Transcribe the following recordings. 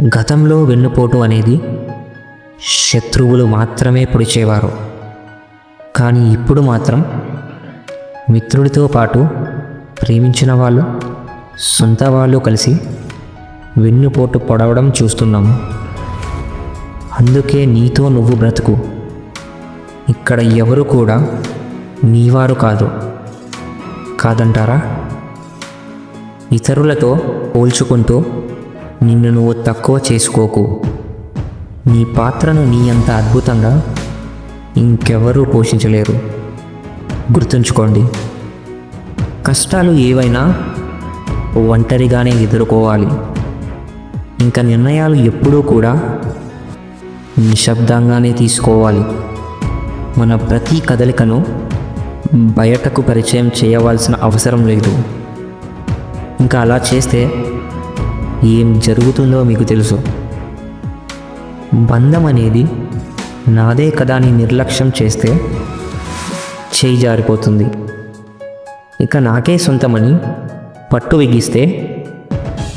గతంలో వెన్నుపోటు అనేది శత్రువులు మాత్రమే పొడిచేవారు. కానీ ఇప్పుడు మాత్రం మిత్రుడితో పాటు ప్రేమించిన వాళ్ళు, సొంత వాళ్ళు కలిసి వెన్నుపోటు పొడవడం చూస్తున్నాము. అందుకే నీతో నువ్వు బ్రతుకు. ఇక్కడ ఎవరు కూడా నీవారు కాదంటారా? ఇతరులతో పోల్చుకుంటూ నిన్ను నువ్వు తక్కువ చేసుకోకు. నీ పాత్రను నీ అంత అద్భుతంగా ఇంకెవరూ పోషించలేరు. గుర్తుంచుకోండి, కష్టాలు ఏవైనా ఒంటరిగానే ఎదుర్కోవాలి. ఇంకా నిర్ణయాలు ఎప్పుడూ కూడా నిశ్శబ్దంగానే తీసుకోవాలి. మన ప్రతి కదలికను బయటకు పరిచయం చేయవలసిన అవసరం లేదు. ఇంకా అలా చేస్తే ఏం జరుగుతుందో మీకు తెలుసు. బంధం అనేది నాదే కదా అని నిర్లక్ష్యం చేస్తే చేయి జారిపోతుంది. ఇక నాకే సొంతమని పట్టు బిగిస్తే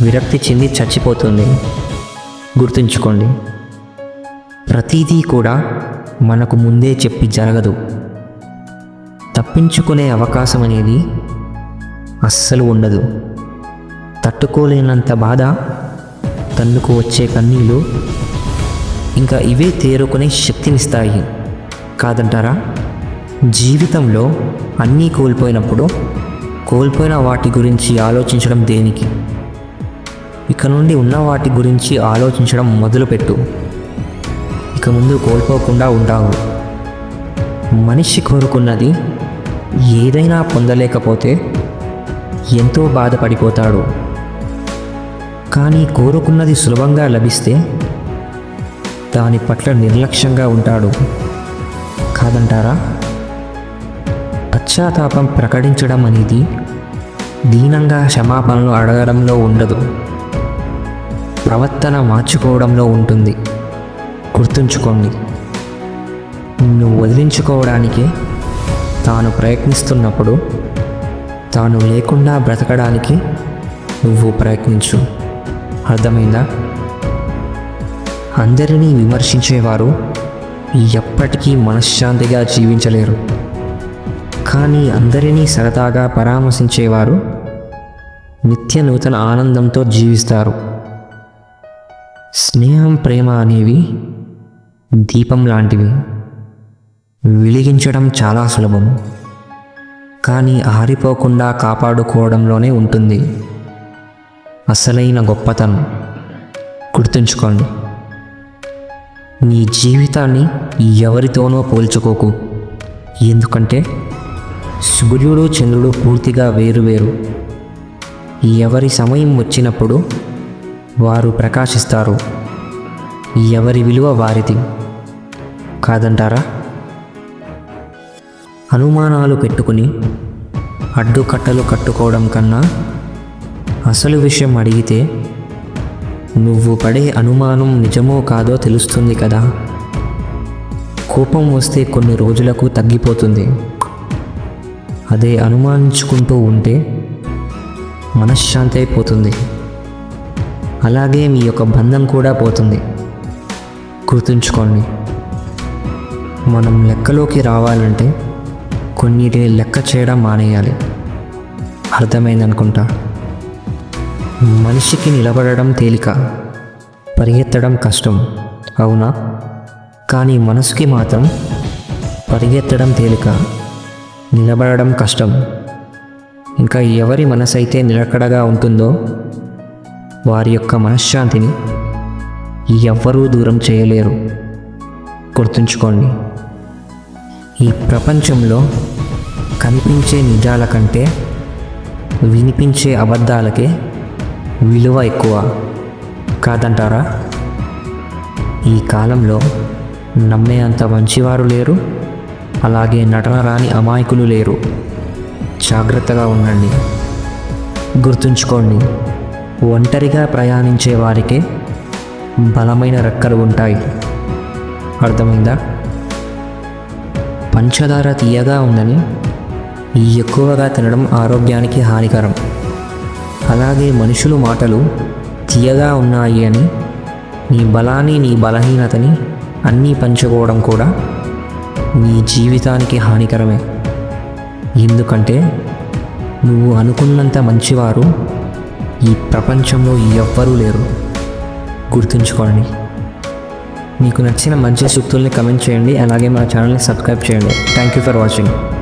విరక్తి చెంది చచ్చిపోతుంది. గుర్తుంచుకోండి, ప్రతిదీ కూడా మనకు ముందే చెప్పి జరగదు. తప్పించుకునే అవకాశం అనేది అస్సలు ఉండదు. తట్టుకోలేనంత బాధ, తన్నుకు వచ్చే కన్నీళ్ళు ఇంకా ఇవే తేరుకునే శక్తినిస్తాయి కాదంటారా? జీవితంలో అన్నీ కోల్పోయినప్పుడు కోల్పోయిన వాటి గురించి ఆలోచించడం దేనికి? ఇక నుండి ఉన్న వాటి గురించి ఆలోచించడం మొదలుపెట్టు. ఇక ముందు కోల్పోకుండా ఉంటావు. మనిషి కోరుకున్నది ఏదైనా పొందలేకపోతే ఎంతో బాధపడిపోతాడు. కానీ కోరుకున్నది సులభంగా లభిస్తే దాని పట్ల నిర్లక్ష్యంగా ఉంటాడు కాదంటారా? పశ్చాత్తాపం ప్రకటించడం అనేది దీనంగా క్షమాపణలు అడగడంలో ఉండదు, ప్రవర్తన మార్చుకోవడంలో ఉంటుంది. గుర్తుంచుకోండి, నిన్ను వదిలించుకోవడానికి తాను ప్రయత్నిస్తున్నప్పుడు తాను లేకుండా బ్రతకడానికి నువ్వు ప్రయత్నించు. అర్థమైందా? అందరినీ విమర్శించేవారు ఎప్పటికీ మనశ్శాంతిగా జీవించలేరు. కానీ అందరినీ సరదాగా పరామర్శించేవారు నిత్య నూతన ఆనందంతో జీవిస్తారు. స్నేహం, ప్రేమ అనేవి దీపం లాంటివి. వెలిగించడం చాలా సులభం, కానీ ఆరిపోకుండా కాపాడుకోవడంలోనే ఉంటుంది అసలైన గొప్పతనం. గుర్తుంచుకోండి, నీ జీవితాన్ని ఎవరితోనో పోల్చుకోకు. ఎందుకంటే సూర్యుడు, చంద్రుడు పూర్తిగా వేరువేరు. ఎవరి సమయం వచ్చినప్పుడు వారు ప్రకాశిస్తారు. ఎవరి విలువ వారిది కాదంటారా? అనుమానాలు పెట్టుకుని అడ్డుకట్టలు కట్టుకోవడం కన్నా అసలు విషయం అడిగితే నువ్వు పడే అనుమానం నిజమో కాదో తెలుస్తుంది కదా. కోపం వస్తే కొన్ని రోజులకు తగ్గిపోతుంది. అదే అనుమానించుకుంటూ ఉంటే మనశ్శాంతి అయిపోతుంది. అలాగే మీ యొక్క బంధం కూడా పోతుంది. గుర్తుంచుకోండి, మనం లెక్కలోకి రావాలంటే కొన్నిటిని లెక్క చేయడం మానేయాలి. అర్థమైందనుకుంటా. మనిషికి నిలబడడం తేలిక, పరిగెత్తడం కష్టం, అవునా? కానీ మనసుకి మాత్రం పరిగెత్తడం తేలిక, నిలబడడం కష్టం. ఇంకా ఎవరి మనసు అయితే నిలకడగా ఉంటుందో వారి యొక్క మనశ్శాంతిని ఎవ్వరూ దూరం చేయలేరు. గుర్తుంచుకోండి, ఈ ప్రపంచంలో కనిపించే నిజాల కంటే వినిపించే అబద్ధాలకే విలువ ఎక్కువ కాదంటారా? ఈ కాలంలో నమ్మే అంత మంచివారు లేరు, అలాగే నటన రాని అమాయకులు లేరు. జాగ్రత్తగా ఉండండి. గుర్తుంచుకోండి, ఒంటరిగా ప్రయాణించే వారికే బలమైన రెక్కలు ఉంటాయి. అర్థమైందా? పంచదార తీయగా ఉందని ఎక్కువగా తినడం ఆరోగ్యానికి హానికరం. అలాగే మనుషులు మాటలు తీయగా ఉన్నాయి అని నీ బలాన్ని, నీ బలహీనతని అన్నీ పంచుకోవడం కూడా నీ జీవితానికి హానికరమే. ఎందుకంటే నువ్వు అనుకున్నంత మంచివారు ఈ ప్రపంచంలో ఎవ్వరూ లేరు. గుర్తుంచుకోండి. మీకు నచ్చిన మంచి సూక్తుల్ని కమెంట్ చేయండి. అలాగే మా ఛానల్ని సబ్స్క్రైబ్ చేయండి. Thank you for watching.